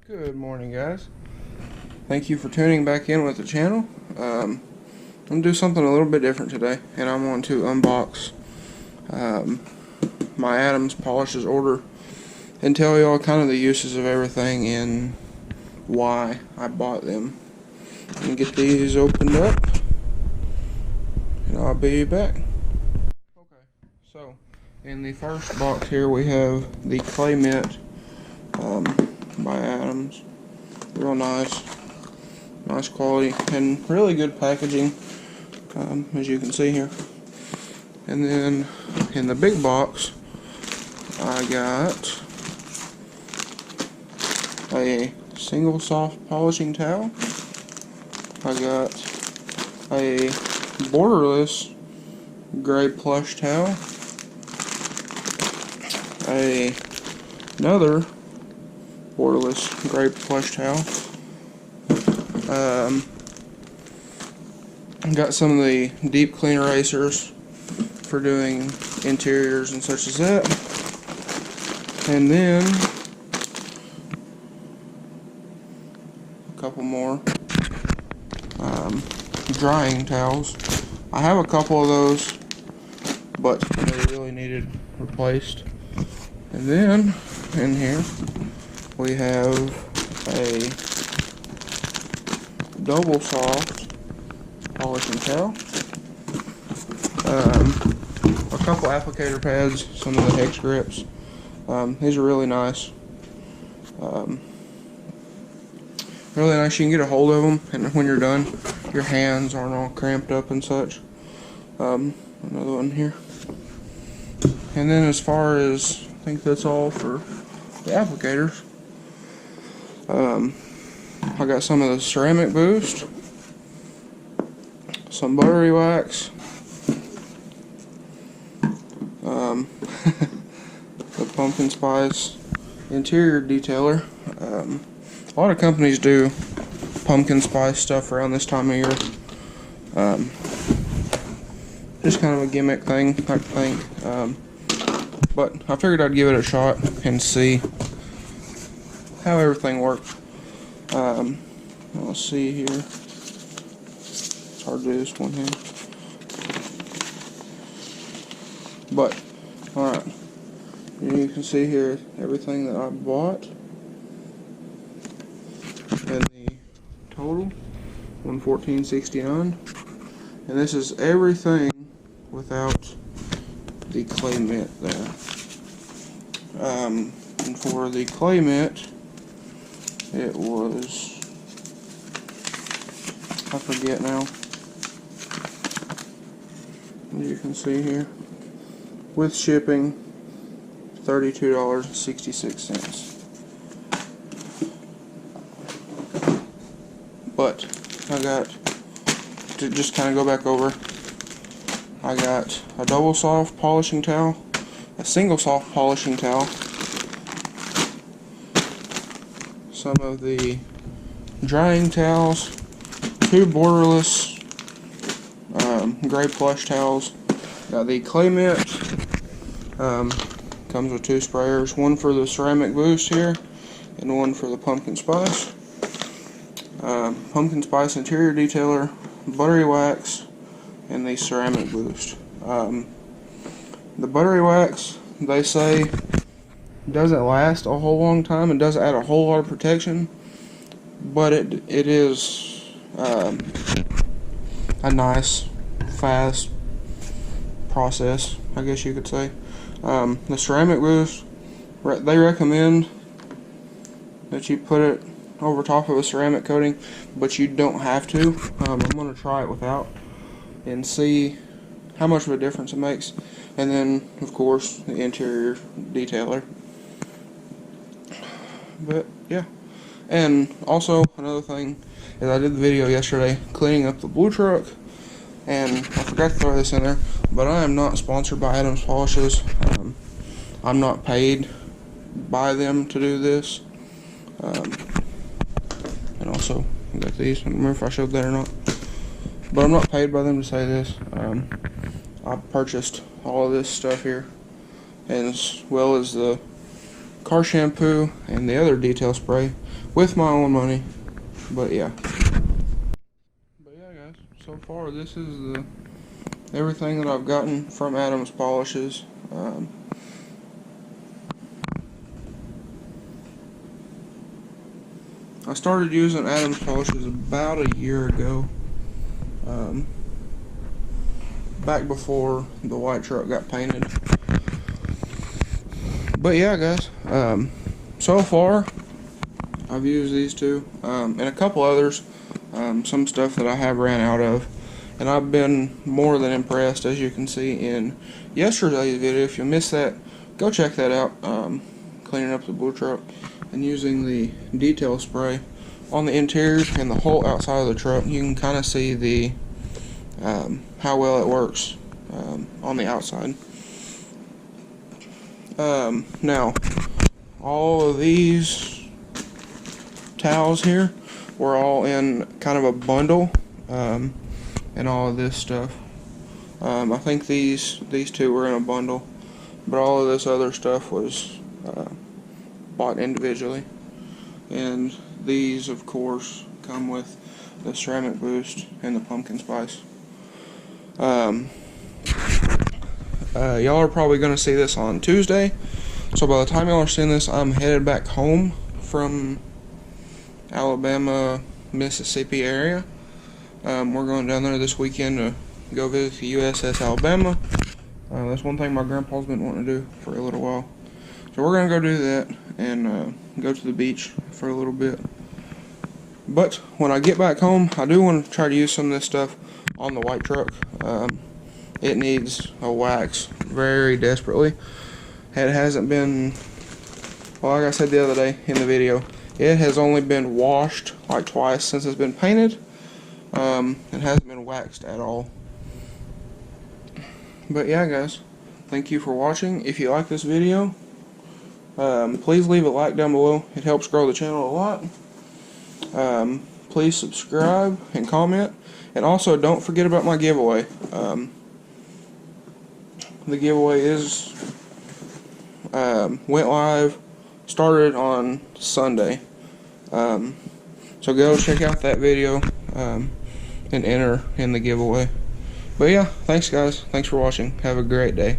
Good morning, guys. Thank you for tuning back in with the channel. I'm going to do something a little bit different today, and I'm going to unbox my Adams polishes order and tell y'all kind of the uses of everything and why I bought them. And get these opened up, and I'll be back. Okay, so in the first box here we have the Clay Mint by Adams. Real nice quality and really good packaging, as you can see here. And then in the big box I got a single soft polishing towel. I got a borderless gray plush towel, another borderless gray plush towel. Got some of the deep clean erasers for doing interiors and such as that. And then a couple more drying towels. I have a couple of those, but they really needed replaced. And then in here we have a double soft polishing towel, a couple applicator pads, some of the hex grips. These are really nice. Really nice. You can get a hold of them, and when you're done, your hands aren't all cramped up and such. Another one here. And then as far as, I think that's all for the applicators. I got some of the Ceramic Boost, some buttery wax, the pumpkin spice interior detailer. A lot of companies do pumpkin spice stuff around this time of year. Just kind of a gimmick thing, I think. But I figured I'd give it a shot and see how everything works. Let's see here. It's hard to do this one here. But, alright. You can see here everything that I bought. And the total, $114.69. And this is everything without the Clay Mint there. And for the Clay Mint, it was, I forget now, as you can see here, with shipping, $32.66. But I got, to just kind of go back over, I got a double soft polishing towel, a single soft polishing towel, some of the drying towels, two borderless gray plush towels. Got the Clay Mint, comes with two sprayers, one for the Ceramic Boost here and one for the Pumpkin Spice. Pumpkin Spice interior detailer, buttery wax, and the Ceramic Boost. The buttery wax, they say, doesn't last a whole long time and doesn't add a whole lot of protection, but it is a nice, fast process, I guess you could say. The Ceramic Boost, they recommend that you put it over top of a ceramic coating, but you don't have to. I'm going to try it without and see how much of a difference it makes. And then, of course, the interior detailer. But yeah, and also another thing is I did the video yesterday cleaning up the blue truck, and I forgot to throw this in there, but I am not sponsored by Adams Polishes. I'm not paid by them to do this. And also I got these. I don't remember if I showed that or not, but I'm not paid by them to say this. I purchased all of this stuff here, and as well as the car shampoo, and the other detail spray with my own money. But yeah. But yeah, guys. So far, this is everything that I've gotten from Adams Polishes. I started using Adams Polishes about a year ago. Back before the white truck got painted. But yeah, guys, so far I've used these two and a couple others, some stuff that I have ran out of, and I've been more than impressed, as you can see in yesterday's video. If you missed that, go check that out. Cleaning up the blue truck and using the detail spray on the interior and the whole outside of the truck. You can kind of see the how well it works on the outside. Now, all of these towels here were all in kind of a bundle, and all of this stuff. I think these two were in a bundle, but all of this other stuff was bought individually. And these, of course, come with the ceramic boost and the pumpkin spice. Y'all are probably going to see this on Tuesday, so by the time y'all are seeing this, I'm headed back home from Alabama, Mississippi area. We're going down there this weekend to go visit the USS Alabama. That's one thing my grandpa's been wanting to do for a little while. So we're going to go do that and go to the beach for a little bit. But when I get back home, I do want to try to use some of this stuff on the white truck. It needs a wax very desperately. It hasn't been, well, like I said the other day in the video, it has only been washed like twice since it's been painted. It hasn't been waxed at all. But yeah, guys, thank you for watching. If you like this video, please leave a like down below. It helps grow the channel a lot. Please subscribe and comment. And also, don't forget about my giveaway. The giveaway went live, started on Sunday. So go check out that video and enter in the giveaway. But yeah, thanks guys. Thanks for watching. Have a great day.